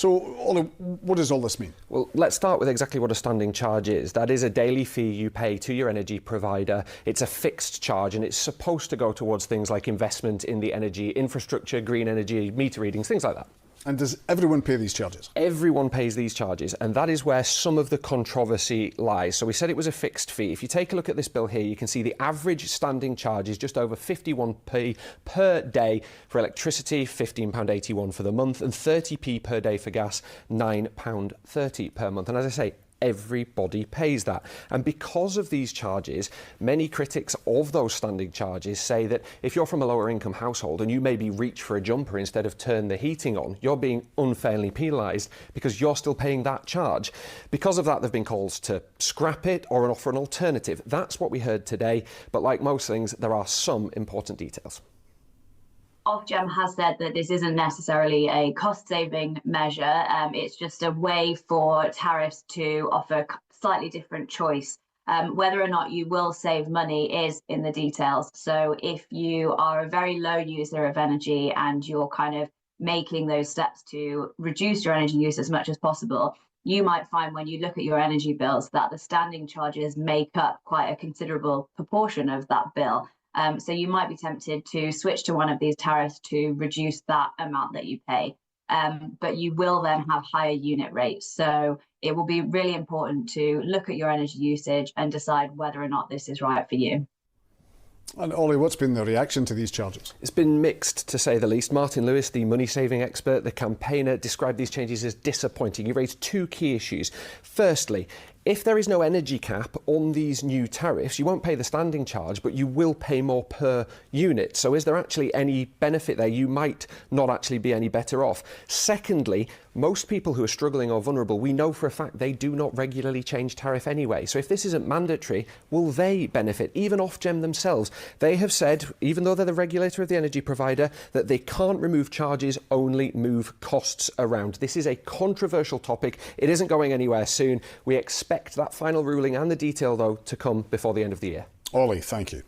So, Ollie, what does all this mean? Well, let's start with exactly what a standing charge is. That is a daily fee you pay to your energy provider. It's a fixed charge and it's supposed to go towards things like investment in the energy infrastructure, green energy, meter readings, things like that. And does everyone pay these charges? Everyone pays these charges, and that is where some of the controversy lies. So we said it was a fixed fee. If you take a look at this bill here, you can see the average standing charge is just over 51p per day for electricity, £15.81 for the month, and 30p per day for gas, £9.30 per month. And as I say, everybody pays that. And because of these charges, many critics of those standing charges say that if you're from a lower income household and you maybe reach for a jumper instead of turn the heating on, you're being unfairly penalised because you're still paying that charge. Because of that, there have been calls to scrap it or offer an alternative. That's what we heard today. But like most things, there are some important details. Ofgem has said that this isn't necessarily a cost-saving measure. It's just a way for tariffs to offer slightly different choice. Whether or not you will save money is in the details. So if you are a very low user of energy and you're kind of making those steps to reduce your energy use as much as possible, you might find when you look at your energy bills that the standing charges make up quite a considerable proportion of that bill. So you might be tempted to switch to one of these tariffs to reduce that amount that you pay. But you will then have higher unit rates. So it will be really important to look at your energy usage and decide whether or not this is right for you. And Ollie, what's been the reaction to these charges? It's been mixed, to say the least. Martin Lewis, the money-saving expert, the campaigner, described these changes as disappointing. He raised two key issues. Firstly, if there is no energy cap on these new tariffs, you won't pay the standing charge, but you will pay more per unit. So is there actually any benefit there? You might not actually be any better off. Secondly, most people who are struggling or vulnerable, we know for a fact they do not regularly change tariff anyway. So if this isn't mandatory, will they benefit? Even Ofgem themselves, they have said, even though they're the regulator of the energy provider, that they can't remove charges, only move costs around. This is a controversial topic. It isn't going anywhere soon. We expect that final ruling and the detail, though, to come before the end of the year. Ollie, thank you.